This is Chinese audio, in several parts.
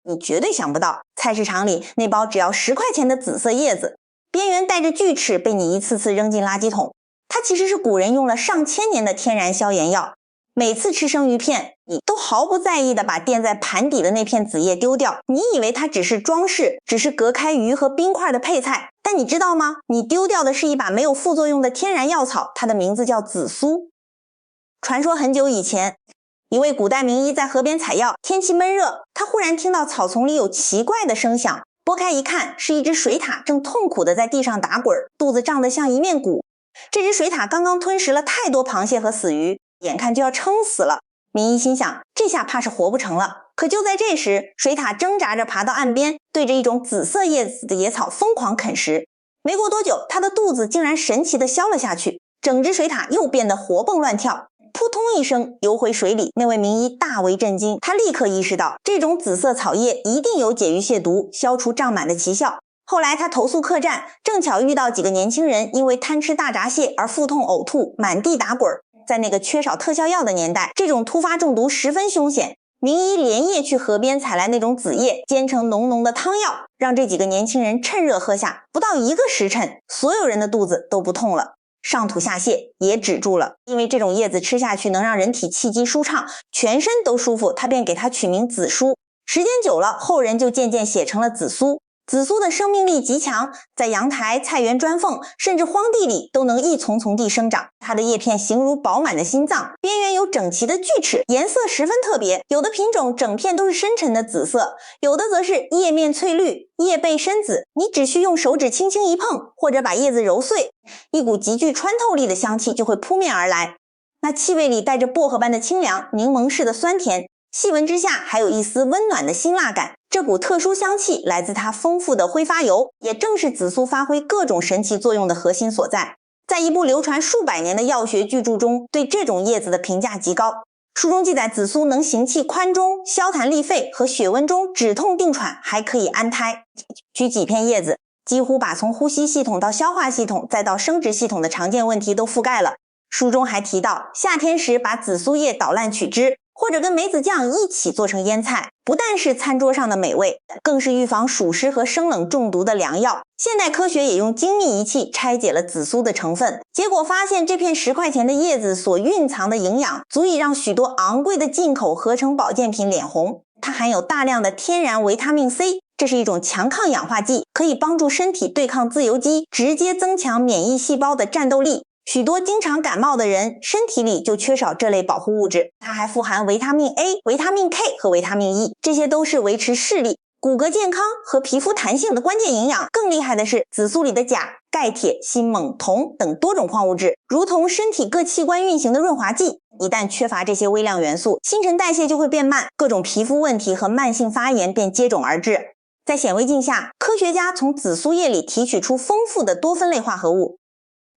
你绝对想不到，菜市场里那包只要10块钱的紫色叶子，边缘带着锯齿被你一次次扔进垃圾桶。它其实是古人用了上千年的天然消炎药。每次吃生鱼片，你都毫不在意地把垫在盘底的那片紫叶丢掉，你以为它只是装饰，只是隔开鱼和冰块的配菜。但你知道吗？你丢掉的是一把没有副作用的天然药草，它的名字叫紫苏。传说很久以前，一位古代名医在河边采药，天气闷热，他忽然听到草丛里有奇怪的声响，拨开一看，是一只水獭正痛苦地在地上打滚，肚子胀得像一面鼓。这只水獭刚刚吞食了太多螃蟹和死鱼，眼看就要撑死了。名医心想，这下怕是活不成了。可就在这时，水獭挣扎着爬到岸边，对着一种紫色叶子的野草疯狂啃食。没过多久，它的肚子竟然神奇地消了下去，整只水獭又变得活蹦乱跳，扑通一声游回水里。那位名医大为震惊，他立刻意识到这种紫色草叶一定有解郁泻毒、消除胀满的奇效。后来他投宿客栈，正巧遇到几个年轻人因为贪吃大闸蟹而腹痛呕吐，满地打滚。在那个缺少特效药的年代，这种突发中毒十分凶险。名医连夜去河边采来那种紫叶，煎成浓浓的汤药，让这几个年轻人趁热喝下。不到1个时辰，所有人的肚子都不痛了，上吐下泻也止住了。因为这种叶子吃下去能让人体气机舒畅，全身都舒服，他便给它取名紫苏。时间久了，后人就渐渐写成了紫苏。紫苏的生命力极强，在阳台、菜园砖缝甚至荒地里都能一丛丛地生长。它的叶片形如饱满的心脏，边缘有整齐的锯齿，颜色十分特别。有的品种整片都是深沉的紫色，有的则是叶面翠绿，叶背深紫。你只需用手指轻轻一碰，或者把叶子揉碎，一股极具穿透力的香气就会扑面而来。那气味里带着薄荷般的清凉，柠檬似的酸甜，细闻之下还有一丝温暖的辛辣感。这股特殊香气来自它丰富的挥发油，也正是紫苏发挥各种神奇作用的核心所在。在一部流传数百年的药学巨著中，对这种叶子的评价极高。书中记载，紫苏能行气宽中、消痰利肺，和血温中止痛定喘，还可以安胎。取几片叶子，几乎把从呼吸系统到消化系统再到生殖系统的常见问题都覆盖了。书中还提到，夏天时把紫苏叶捣烂取汁，或者跟梅子酱一起做成腌菜，不但是餐桌上的美味，更是预防暑湿和生冷中毒的良药。现代科学也用精密仪器拆解了紫苏的成分，结果发现这片10块钱的叶子所蕴藏的营养，足以让许多昂贵的进口合成保健品脸红。它含有大量的天然维他命 C， 这是一种强抗氧化剂，可以帮助身体对抗自由基，直接增强免疫细胞的战斗力。许多经常感冒的人身体里就缺少这类保护物质。它还富含维他命 A、维他命 K 和维他命 E， 这些都是维持视力、骨骼健康和皮肤弹性的关键营养。更厉害的是，紫苏里的钾、钙、铁、锌、锰、铜等多种矿物质，如同身体各器官运行的润滑剂。一旦缺乏这些微量元素，新陈代谢就会变慢，各种皮肤问题和慢性发炎便接踵而至。在显微镜下，科学家从紫苏叶里提取出丰富的多酚类化合物，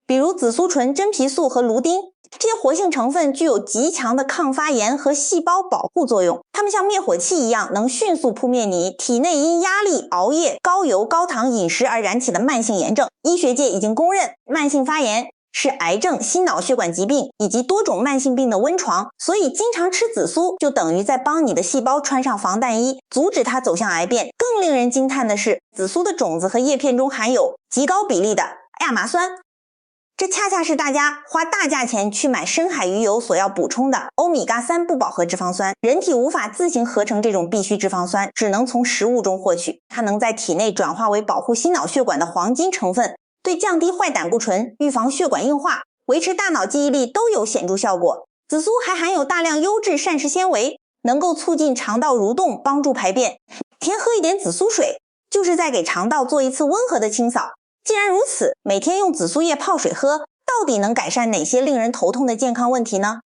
比如紫苏醇、真皮素和芦丁，这些活性成分具有极强的抗发炎和细胞保护作用，它们像灭火器一样，能迅速扑灭你体内因压力、熬夜、高油、高糖饮食而燃起的慢性炎症。医学界已经公认，慢性发炎是癌症、心脑血管疾病以及多种慢性病的温床，所以经常吃紫苏就等于在帮你的细胞穿上防弹衣，阻止它走向癌变。更令人惊叹的是，紫苏的种子和叶片中含有极高比例的亚麻酸，这恰恰是大家花大价钱去买深海鱼油所要补充的欧米伽3不饱和脂肪酸。人体无法自行合成这种必需脂肪酸，只能从食物中获取。它能在体内转化为保护心脑血管的黄金成分，对降低坏胆固醇、预防血管硬化、维持大脑记忆力都有显著效果。紫苏还含有大量优质膳食纤维，能够促进肠道蠕动，帮助排便。每天喝一点紫苏水，就是在给肠道做一次温和的清扫。既然如此，每天用紫苏叶泡水喝，到底能改善哪些令人头痛的健康问题呢？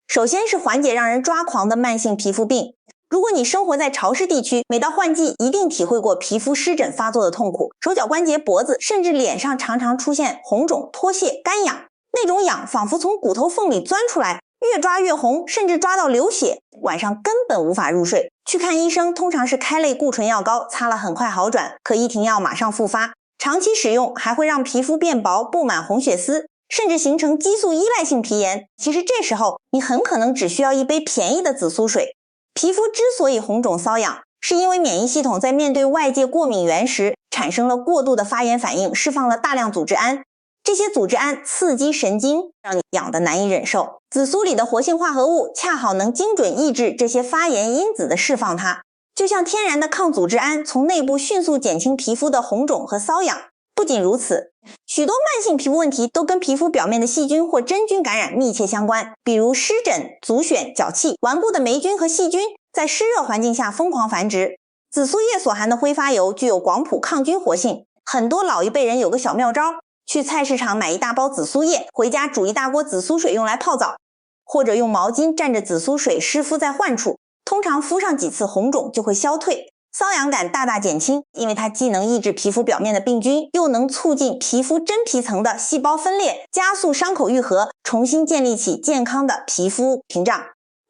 首先是缓解让人抓狂的慢性皮肤病。如果你生活在潮湿地区，每到换季一定体会过皮肤湿疹发作的痛苦，手脚关节、脖子甚至脸上常常出现红肿、脱屑、干痒，那种痒仿佛从骨头缝里钻出来，越抓越红，甚至抓到流血，晚上根本无法入睡。去看医生通常是开类固醇药膏，擦了很快好转，可一停药马上复发。长期使用还会让皮肤变薄、布满红血丝，甚至形成激素依赖性皮炎。其实这时候你很可能只需要一杯便宜的紫苏水。皮肤之所以红肿瘙痒，是因为免疫系统在面对外界过敏源时产生了过度的发炎反应，释放了大量组织胺。这些组织胺刺激神经，让你痒得难以忍受。紫苏里的活性化合物恰好能精准抑制这些发炎因子的释放它，就像天然的抗组织胺从内部迅速减轻皮肤的红肿和瘙痒。不仅如此，许多慢性皮肤问题都跟皮肤表面的细菌或真菌感染密切相关，比如湿疹、足癣、脚气。顽固的霉菌和细菌在湿热环境下疯狂繁殖。紫苏叶所含的挥发油具有广谱抗菌活性，很多老一辈人有个小妙招，去菜市场买一大包紫苏叶，回家煮一大锅紫苏水用来泡澡，或者用毛巾蘸着紫苏水湿敷在患处，通常敷上几次红肿就会消退，瘙痒感大大减轻。因为它既能抑制皮肤表面的病菌，又能促进皮肤真皮层的细胞分裂，加速伤口愈合，重新建立起健康的皮肤屏障。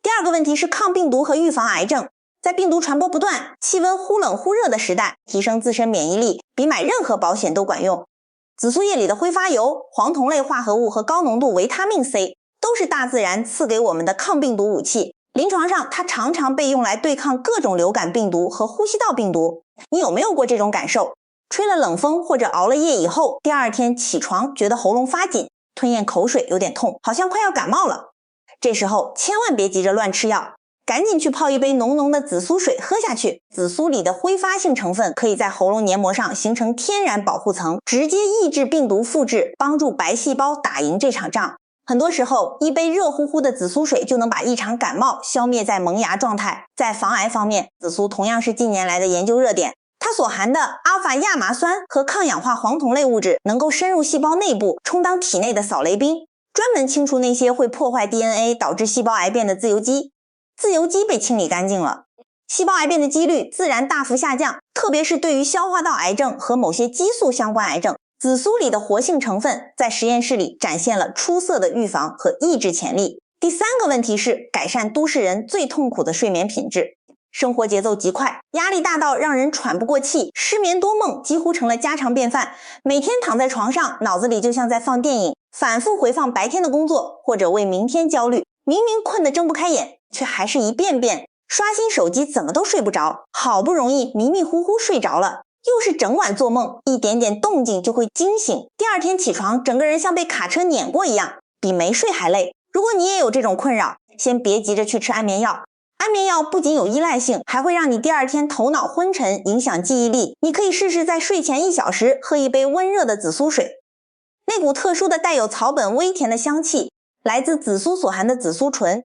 第二个问题是抗病毒和预防癌症。在病毒传播不断、气温忽冷忽热的时代，提升自身免疫力比买任何保险都管用。紫苏叶里的挥发油、黄酮类化合物和高浓度维他命 C 都是大自然赐给我们的抗病毒武器。临床上，它常常被用来对抗各种流感病毒和呼吸道病毒。你有没有过这种感受？吹了冷风或者熬了夜以后，第二天起床觉得喉咙发紧，吞咽口水有点痛，好像快要感冒了。这时候千万别急着乱吃药，赶紧去泡一杯浓浓的紫苏水喝下去。紫苏里的挥发性成分可以在喉咙黏膜上形成天然保护层，直接抑制病毒复制，帮助白细胞打赢这场仗。很多时候，一杯热乎乎的紫苏水就能把一场感冒消灭在萌芽状态。在防癌方面，紫苏同样是近年来的研究热点。它所含的阿尔法亚麻酸和抗氧化黄酮类物质能够深入细胞内部，充当体内的扫雷兵，专门清除那些会破坏 DNA 导致细胞癌变的自由基。自由基被清理干净了，细胞癌变的几率自然大幅下降，特别是对于消化道癌症和某些激素相关癌症。紫苏里的活性成分在实验室里展现了出色的预防和抑制潜力。第三个问题是改善都市人最痛苦的睡眠品质。生活节奏极快，压力大到让人喘不过气，失眠多梦几乎成了家常便饭。每天躺在床上，脑子里就像在放电影，反复回放白天的工作，或者为明天焦虑。明明困得睁不开眼，却还是一遍遍刷新手机，怎么都睡不着。好不容易迷迷糊糊睡着了，又是整晚做梦，一点点动静就会惊醒。第二天起床，整个人像被卡车碾过一样，比没睡还累。如果你也有这种困扰，先别急着去吃安眠药。安眠药不仅有依赖性，还会让你第二天头脑昏沉，影响记忆力。你可以试试在睡前1小时喝一杯温热的紫苏水，那股特殊的带有草本微甜的香气来自紫苏所含的紫苏醇。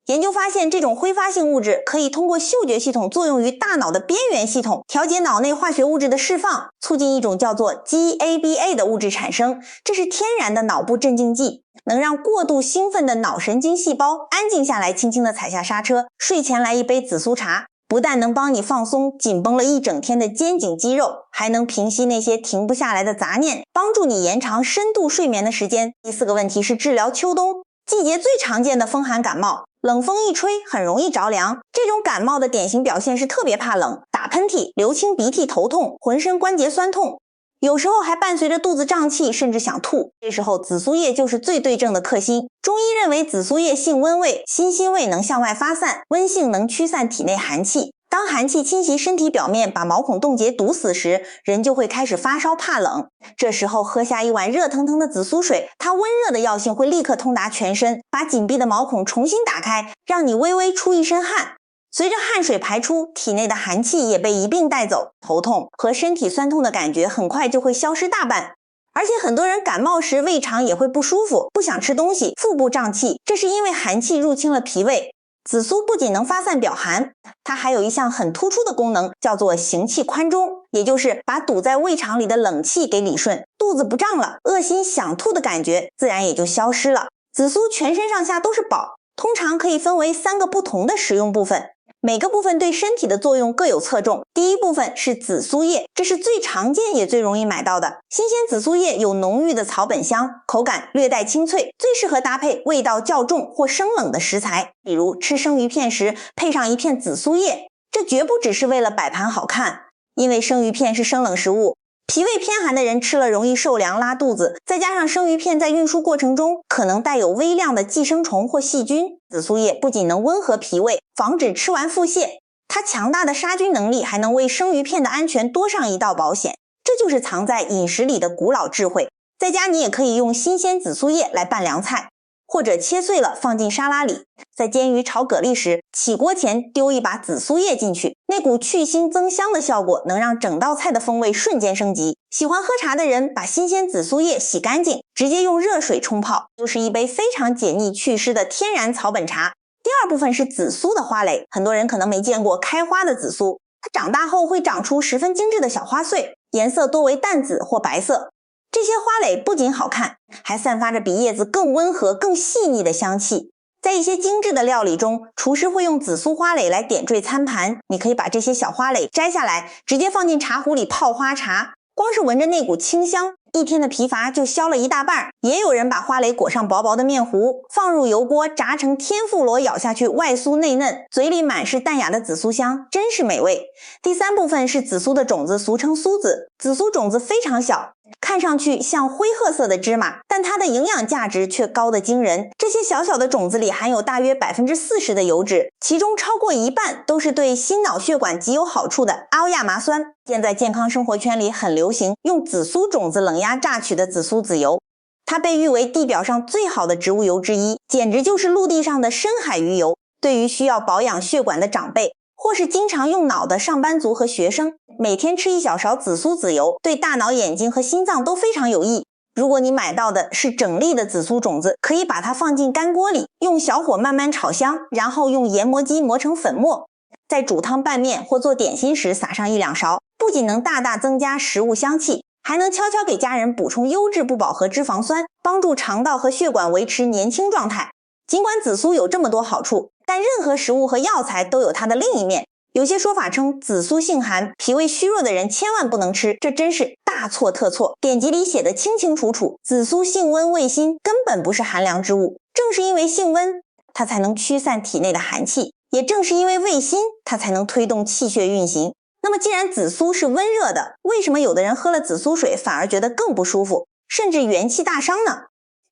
研究发现，这种挥发性物质可以通过嗅觉系统作用于大脑的边缘系统，调节脑内化学物质的释放，促进一种叫做 GABA 的物质产生。这是天然的脑部镇静剂，能让过度兴奋的脑神经细胞安静下来，轻轻地踩下刹车。睡前来一杯紫苏茶，不但能帮你放松紧绷了一整天的肩颈肌肉，还能平息那些停不下来的杂念，帮助你延长深度睡眠的时间。第四个问题是治疗秋冬季节最常见的风寒感冒。冷风一吹，很容易着凉。这种感冒的典型表现是特别怕冷，打喷嚏、流清鼻涕、头痛，浑身关节酸痛，有时候还伴随着肚子胀气，甚至想吐。这时候紫苏叶就是最对症的克星。中医认为紫苏叶性温味，辛辛味能向外发散，温性能驱散体内寒气。当寒气侵袭身体表面，把毛孔冻结堵死时，人就会开始发烧怕冷。这时候喝下一碗热腾腾的紫苏水，它温热的药性会立刻通达全身，把紧闭的毛孔重新打开，让你微微出一身汗。随着汗水排出，体内的寒气也被一并带走，头痛和身体酸痛的感觉很快就会消失大半。而且很多人感冒时胃肠也会不舒服，不想吃东西，腹部胀气，这是因为寒气入侵了脾胃。紫苏不仅能发散表寒，它还有一项很突出的功能，叫做行气宽中，也就是把堵在胃肠里的冷气给理顺，肚子不胀了，恶心想吐的感觉自然也就消失了。紫苏全身上下都是宝，通常可以分为3个不同的使用部分，每个部分对身体的作用各有侧重。第一部分是紫苏叶，这是最常见也最容易买到的。新鲜紫苏叶有浓郁的草本香，口感略带清脆，最适合搭配味道较重或生冷的食材，比如吃生鱼片时配上一片紫苏叶。这绝不只是为了摆盘好看，因为生鱼片是生冷食物，脾胃偏寒的人吃了容易受凉拉肚子，再加上生鱼片在运输过程中可能带有微量的寄生虫或细菌，紫苏叶不仅能温和脾胃，防止吃完腹泻，它强大的杀菌能力还能为生鱼片的安全多上一道保险。这就是藏在饮食里的古老智慧。在家你也可以用新鲜紫苏叶来拌凉菜，或者切碎了放进沙拉里。在煎鱼炒蛤蜊时，起锅前丢一把紫苏叶进去，那股去腥增香的效果能让整道菜的风味瞬间升级。喜欢喝茶的人把新鲜紫苏叶洗干净，直接用热水冲泡，就是一杯非常解腻祛湿的天然草本茶。第二部分是紫苏的花蕾，很多人可能没见过开花的紫苏，它长大后会长出十分精致的小花穗，颜色多为淡紫或白色。这些花蕾不仅好看，还散发着比叶子更温和、更细腻的香气。在一些精致的料理中，厨师会用紫苏花蕾来点缀餐盘，你可以把这些小花蕾摘下来，直接放进茶壶里泡花茶，光是闻着那股清香，一天的疲乏就消了一大半。也有人把花蕾裹上薄薄的面糊，放入油锅炸成天妇罗，咬下去外酥内嫩，嘴里满是淡雅的紫苏香，真是美味。第三部分是紫苏的种子，俗称苏子。紫苏种子非常小，看上去像灰褐色的芝麻，但它的营养价值却高得惊人。这些小小的种子里含有大约 40% 的油脂，其中超过一半都是对心脑血管极有好处的阿欧亚麻酸。现在健康生活圈里很流行用紫苏种子冷压榨取的紫苏籽油，它被誉为地表上最好的植物油之一，简直就是陆地上的深海鱼油。对于需要保养血管的长辈，或是经常用脑的上班族和学生，每天吃1小勺紫苏籽油，对大脑、眼睛和心脏都非常有益。如果你买到的是整粒的紫苏种子，可以把它放进干锅里，用小火慢慢炒香，然后用研磨机磨成粉末，在煮汤拌面或做点心时撒上1-2勺，不仅能大大增加食物香气，还能悄悄给家人补充优质不饱和脂肪酸，帮助肠道和血管维持年轻状态。尽管紫苏有这么多好处，但任何食物和药材都有它的另一面。有些说法称紫苏性寒，脾胃虚弱的人千万不能吃，这真是大错特错。典籍里写得清清楚楚，紫苏性温味辛，根本不是寒凉之物。正是因为性温，它才能驱散体内的寒气，也正是因为味辛，它才能推动气血运行。那么既然紫苏是温热的，为什么有的人喝了紫苏水反而觉得更不舒服，甚至元气大伤呢？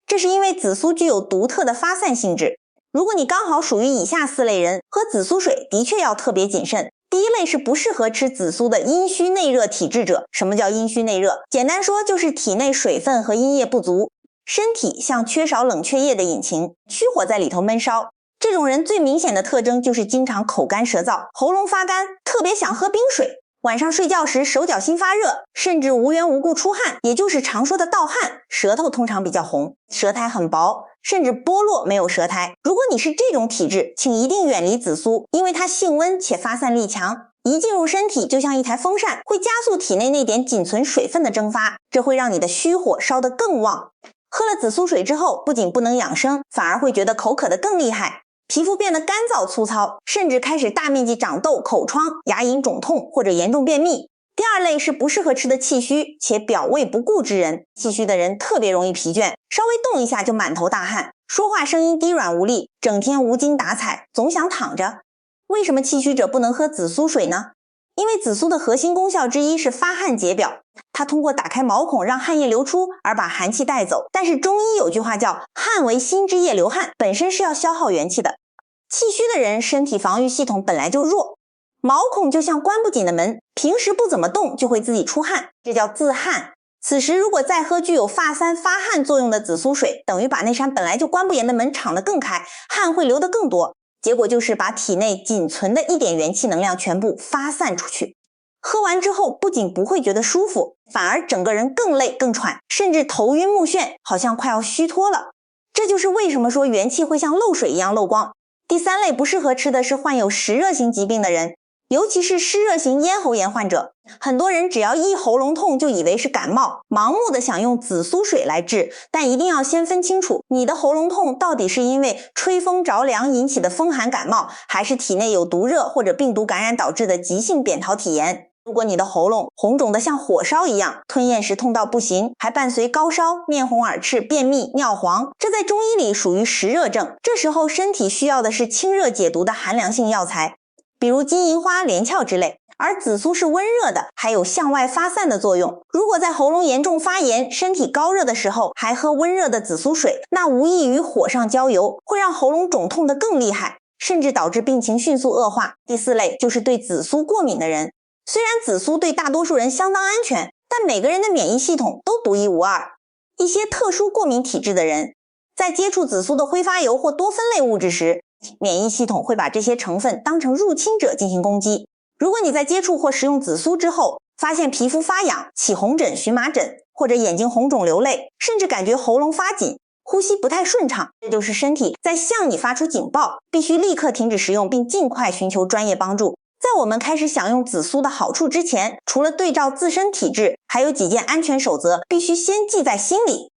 这是因为紫苏具有独特的发散性质。如果你刚好属于以下4类人，喝紫苏水的确要特别谨慎。第一类是不适合吃紫苏的阴虚内热体质者。什么叫阴虚内热？简单说就是体内水分和阴液不足，身体像缺少冷却液的引擎，虚火在里头闷烧。这种人最明显的特征就是经常口干舌燥，喉咙发干，特别想喝冰水。晚上睡觉时手脚心发热，甚至无缘无故出汗，也就是常说的盗汗。舌头通常比较红，舌苔很薄，甚至剥落没有舌苔。如果你是这种体质，请一定远离紫苏，因为它性温且发散力强，一进入身体就像一台风扇，会加速体内那点仅存水分的蒸发，这会让你的虚火烧得更旺。喝了紫苏水之后，不仅不能养生，反而会觉得口渴得更厉害，皮肤变得干燥粗糙，甚至开始大面积长痘、口疮、牙龈肿痛或者严重便秘。第二类是不适合吃的气虚且表胃不顾之人。气虚的人特别容易疲倦，稍微动一下就满头大汗，说话声音低软无力，整天无精打采，总想躺着。为什么气虚者不能喝紫苏水呢？因为紫苏的核心功效之一是发汗解表，它通过打开毛孔让汗液流出而把寒气带走。但是中医有句话叫汗为心之液流汗，本身是要消耗元气的。气虚的人身体防御系统本来就弱，毛孔就像关不紧的门，平时不怎么动就会自己出汗，这叫自汗。此时如果再喝具有发散发汗作用的紫苏水，等于把那扇本来就关不严的门敞得更开，汗会流得更多，结果就是把体内仅存的一点元气能量全部发散出去。喝完之后不仅不会觉得舒服，反而整个人更累更喘，甚至头晕目眩，好像快要虚脱了。这就是为什么说元气会像漏水一样漏光。第三类不适合吃的是患有湿热型疾病的人，尤其是湿热型咽喉炎患者。很多人只要一喉咙痛就以为是感冒，盲目的想用紫苏水来治，但一定要先分清楚你的喉咙痛到底是因为吹风着凉引起的风寒感冒，还是体内有毒热或者病毒感染导致的急性扁桃体炎。如果你的喉咙红肿得像火烧一样，吞咽时痛到不行，还伴随高烧、面红耳赤、便秘、尿黄，这在中医里属于湿热症。这时候身体需要的是清热解毒的寒凉性药材，比如金银花、连翘之类。而紫苏是温热的，还有向外发散的作用。如果在喉咙严重发炎、身体高热的时候还喝温热的紫苏水，那无异于火上浇油，会让喉咙肿痛得更厉害。甚至导致病情迅速恶化。第4类就是对紫苏过敏的人。虽然紫苏对大多数人相当安全，但每个人的免疫系统都独一无二。一些特殊过敏体质的人，在接触紫苏的挥发油或多酚类物质时，免疫系统会把这些成分当成入侵者进行攻击。如果你在接触或食用紫苏之后，发现皮肤发痒、起红疹、荨麻疹，或者眼睛红肿流泪，甚至感觉喉咙发紧、呼吸不太顺畅，这就是身体在向你发出警报，必须立刻停止食用并尽快寻求专业帮助。在我们开始享用紫苏的好处之前，除了对照自身体质，还有几件安全守则必须先记在心里。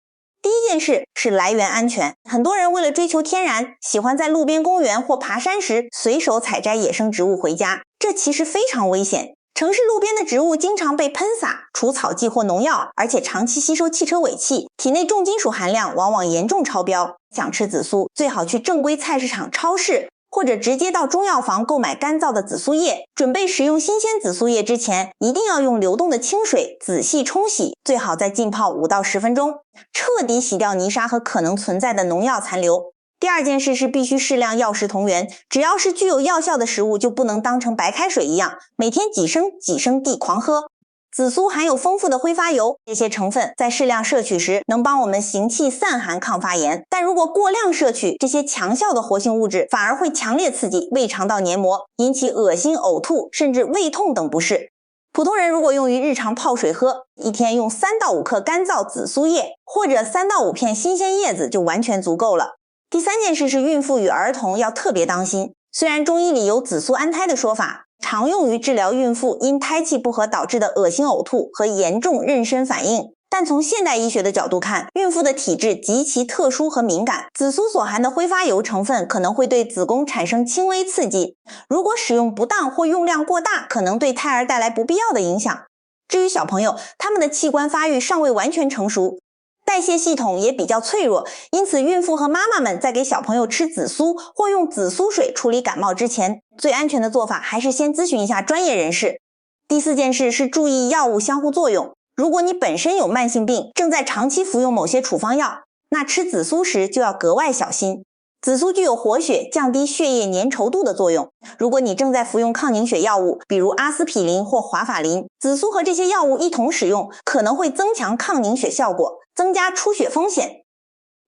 第一件事是来源安全。很多人为了追求天然，喜欢在路边公园或爬山时随手采摘野生植物回家，这其实非常危险。城市路边的植物经常被喷洒除草剂或农药，而且长期吸收汽车尾气，体内重金属含量往往严重超标。想吃紫苏，最好去正规菜市场、超市，或者直接到中药房购买干燥的紫苏叶。准备食用新鲜紫苏叶之前，一定要用流动的清水仔细冲洗，最好再浸泡5到10分钟，彻底洗掉泥沙和可能存在的农药残留。第二件事是必须适量药食同源，只要是具有药效的食物就不能当成白开水一样，每天几升地狂喝。紫苏含有丰富的挥发油，这些成分在适量摄取时能帮我们行气散寒抗发炎，但如果过量摄取这些强效的活性物质，反而会强烈刺激胃肠道黏膜，引起恶心、呕吐，甚至胃痛等不适。普通人如果用于日常泡水喝，一天用3到5克干燥紫苏叶，或者3到5片新鲜叶子就完全足够了。第三件事是孕妇与儿童要特别当心。虽然中医里有紫苏安胎的说法，常用于治疗孕妇因胎气不和导致的恶心呕吐和严重妊娠反应，但从现代医学的角度看，孕妇的体质极其特殊和敏感，紫苏所含的挥发油成分可能会对子宫产生轻微刺激，如果使用不当或用量过大，可能对胎儿带来不必要的影响。至于小朋友，他们的器官发育尚未完全成熟，代谢系统也比较脆弱，因此孕妇和妈妈们在给小朋友吃紫苏或用紫苏水处理感冒之前，最安全的做法还是先咨询一下专业人士。第4件事是注意药物相互作用。如果你本身有慢性病，正在长期服用某些处方药，那吃紫苏时就要格外小心。紫苏具有活血、降低血液粘稠度的作用。如果你正在服用抗凝血药物，比如阿司匹林或华法林，紫苏和这些药物一同使用，可能会增强抗凝血效果，增加出血风险。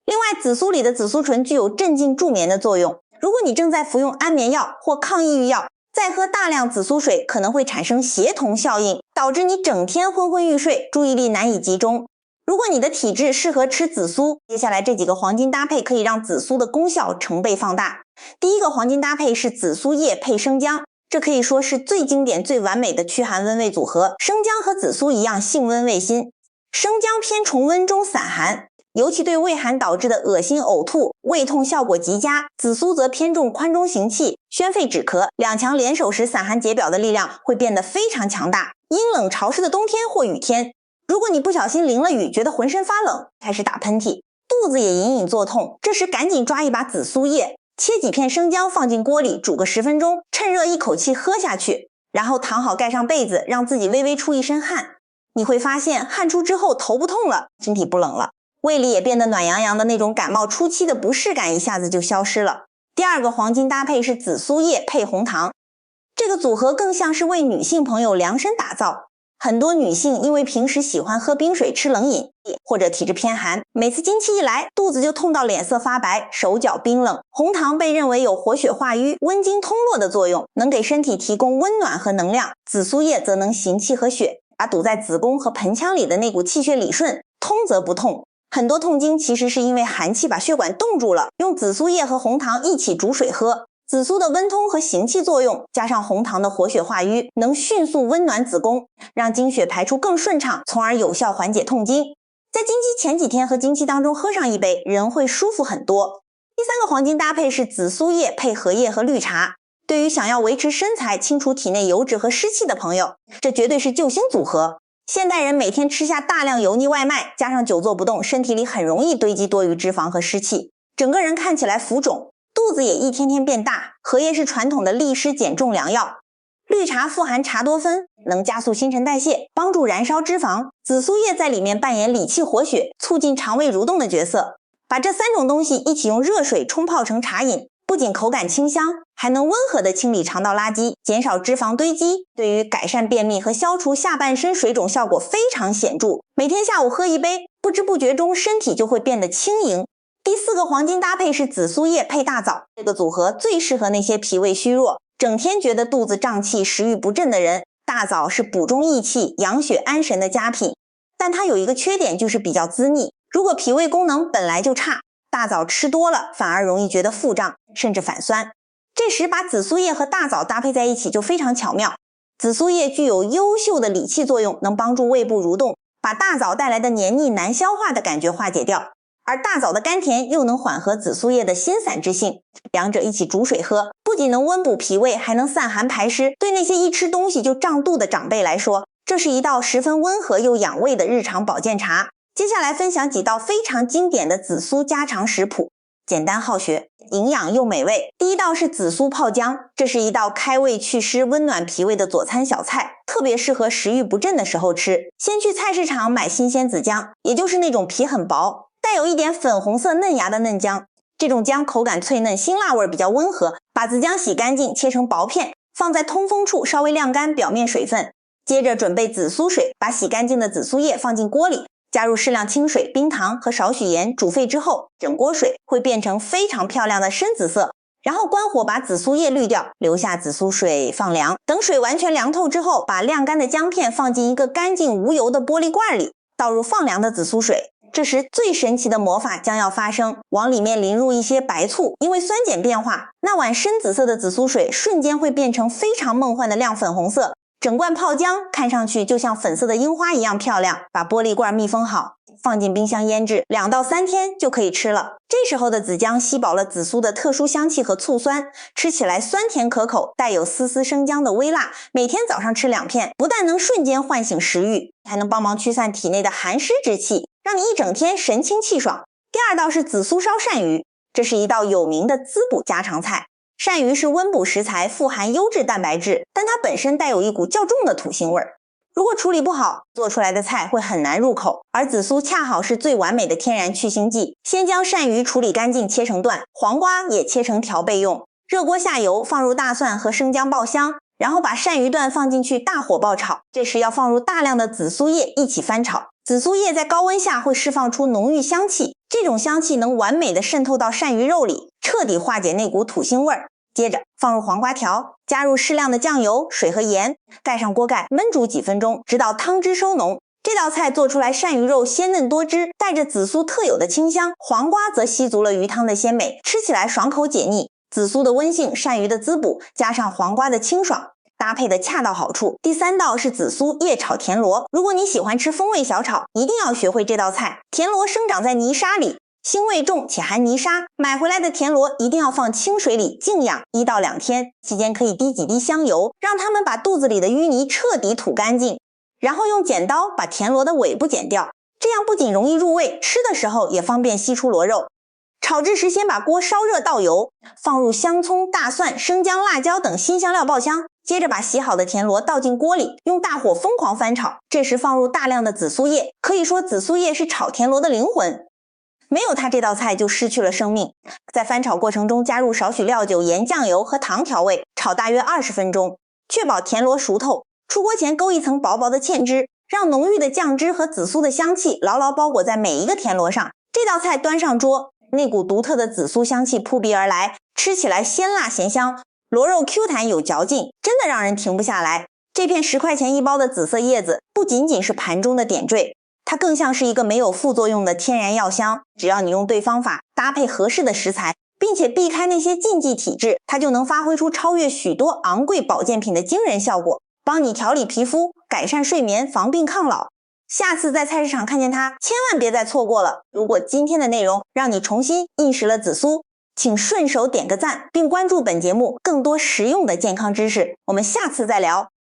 另外，紫苏里的紫苏醇具有镇静助眠的作用。如果你正在服用安眠药或抗抑郁药，再喝大量紫苏水可能会产生协同效应，导致你整天昏昏欲睡，注意力难以集中。如果你的体质适合吃紫苏，接下来这几个黄金搭配可以让紫苏的功效成倍放大。第一个黄金搭配是紫苏叶配生姜，这可以说是最经典、最完美的驱寒温胃组合。生姜和紫苏一样性温味辛，生姜偏重温中散寒，尤其对胃寒导致的恶心呕吐、胃痛效果极佳。紫苏则偏重宽中行气、宣肺止咳，两强联手时散寒解表的力量会变得非常强大。阴冷潮湿的冬天或雨天，如果你不小心淋了雨，觉得浑身发冷，开始打喷嚏，肚子也隐隐作痛，这时赶紧抓一把紫苏叶，切几片生姜放进锅里煮个10分钟，趁热一口气喝下去，然后躺好盖上被子，让自己微微出一身汗。你会发现汗出之后头不痛了，身体不冷了，胃里也变得暖洋洋的，那种感冒初期的不适感一下子就消失了。第二个黄金搭配是紫苏叶配红糖，这个组合更像是为女性朋友量身打造。很多女性因为平时喜欢喝冰水、吃冷饮，或者体质偏寒，每次经期一来，肚子就痛到脸色发白，手脚冰冷。红糖被认为有活血化瘀、温经通络的作用，能给身体提供温暖和能量。紫苏叶则能行气和血，把堵在子宫和盆腔里的那股气血理顺，通则不痛。很多痛经其实是因为寒气把血管冻住了，用紫苏叶和红糖一起煮水喝。紫苏的温通和行气作用，加上红糖的活血化瘀，能迅速温暖子宫，让经血排出更顺畅，从而有效缓解痛经。在经期前几天和经期当中喝上一杯，人会舒服很多。第三个黄金搭配是紫苏叶配荷叶和绿茶。对于想要维持身材、清除体内油脂和湿气的朋友，这绝对是救星组合。现代人每天吃下大量油腻外卖，加上久坐不动，身体里很容易堆积多余脂肪和湿气，整个人看起来浮肿，肚子也一天天变大。荷叶是传统的利湿减重良药，绿茶富含茶多酚，能加速新陈代谢，帮助燃烧脂肪。紫苏叶在里面扮演理气活血、促进肠胃蠕动的角色。把这3种东西一起用热水冲泡成茶饮，不仅口感清香，还能温和地清理肠道垃圾，减少脂肪堆积，对于改善便秘和消除下半身水肿效果非常显著。每天下午喝一杯，不知不觉中身体就会变得轻盈。第4个黄金搭配是紫苏叶配大枣，这个组合最适合那些脾胃虚弱，整天觉得肚子胀气、食欲不振的人。大枣是补中益气、养血安神的佳品，但它有一个缺点，就是比较滋腻。如果脾胃功能本来就差，大枣吃多了反而容易觉得腹胀，甚至反酸。这时把紫苏叶和大枣搭配在一起就非常巧妙。紫苏叶具有优秀的理气作用，能帮助胃部蠕动，把大枣带来的黏腻难消化的感觉化解掉。而大枣的甘甜又能缓和紫苏叶的辛散之性，两者一起煮水喝，不仅能温补脾胃，还能散寒排湿。对那些一吃东西就胀肚的长辈来说，这是一道十分温和又养胃的日常保健茶。接下来分享几道非常经典的紫苏家常食谱，简单好学，营养又美味。第一道是紫苏泡姜，这是一道开胃祛湿、温暖脾胃的佐餐小菜，特别适合食欲不振的时候吃。先去菜市场买新鲜紫姜，也就是那种皮很薄，带有一点粉红色嫩芽的嫩姜。这种姜口感脆嫩，辛辣味比较温和。把紫姜洗干净，切成薄片，放在通风处稍微晾干表面水分。接着准备紫苏水，把洗干净的紫苏叶放进锅里，加入适量清水、冰糖和少许盐，煮沸之后，整锅水会变成非常漂亮的深紫色。然后关火把紫苏叶滤掉，留下紫苏水放凉。等水完全凉透之后，把晾干的姜片放进一个干净无油的玻璃罐里，倒入放凉的紫苏水。这时最神奇的魔法将要发生，往里面淋入一些白醋，因为酸碱变化，那碗深紫色的紫苏水瞬间会变成非常梦幻的亮粉红色。整罐泡姜看上去就像粉色的樱花一样漂亮。把玻璃罐密封好，放进冰箱腌制，2到3天就可以吃了。这时候的紫姜吸饱了紫苏的特殊香气和醋酸，吃起来酸甜可口，带有丝丝生姜的微辣。每天早上吃2片，不但能瞬间唤醒食欲，还能帮忙驱散体内的寒湿之气，让你一整天神清气爽。第2道是紫苏烧鳝鱼，这是一道有名的滋补家常菜。鳝鱼是温补食材，富含优质蛋白质，但它本身带有一股较重的土腥味儿。如果处理不好，做出来的菜会很难入口。而紫苏恰好是最完美的天然去腥剂。先将鳝鱼处理干净，切成段，黄瓜也切成条备用。热锅下油，放入大蒜和生姜爆香，然后把鳝鱼段放进去大火爆炒。这时要放入大量的紫苏叶一起翻炒。紫苏叶在高温下会释放出浓郁香气，这种香气能完美的渗透到鳝鱼肉里，彻底化解那股土腥味儿。接着放入黄瓜条，加入适量的酱油、水和盐，盖上锅盖焖煮几分钟，直到汤汁收浓。这道菜做出来，鳝鱼肉鲜嫩多汁，带着紫苏特有的清香，黄瓜则吸足了鱼汤的鲜美，吃起来爽口解腻。紫苏的温性，鳝鱼的滋补，加上黄瓜的清爽，搭配的恰到好处。第3道是紫苏叶炒田螺，如果你喜欢吃风味小炒，一定要学会这道菜。田螺生长在泥沙里，腥味重且含泥沙，买回来的田螺一定要放清水里静养1到2天，期间可以滴几滴香油，让它们把肚子里的淤泥彻底吐干净，然后用剪刀把田螺的尾部剪掉，这样不仅容易入味，吃的时候也方便吸出螺肉。炒制时先把锅烧热倒油，放入香葱、大蒜、生姜、辣椒等辛香料爆香，接着把洗好的田螺倒进锅里，用大火疯狂翻炒，这时放入大量的紫苏叶，可以说紫苏叶是炒田螺的灵魂。没有它，这道菜就失去了生命。在翻炒过程中加入少许料酒、盐、酱油和糖调味，炒大约20分钟，确保田螺熟透。出锅前勾一层薄薄的芡汁，让浓郁的酱汁和紫苏的香气牢牢包裹在每一个田螺上。这道菜端上桌，那股独特的紫苏香气扑鼻而来，吃起来鲜辣咸香，螺肉 Q 弹有嚼劲，真的让人停不下来。这片10块钱一包的紫色叶子不仅仅是盘中的点缀，它更像是一个没有副作用的天然药香。只要你用对方法，搭配合适的食材，并且避开那些禁忌体质，它就能发挥出超越许多昂贵保健品的惊人效果，帮你调理皮肤，改善睡眠，防病抗老。下次在菜市场看见它，千万别再错过了。如果今天的内容让你重新认识了紫苏，请顺手点个赞，并关注本节目更多实用的健康知识。我们下次再聊。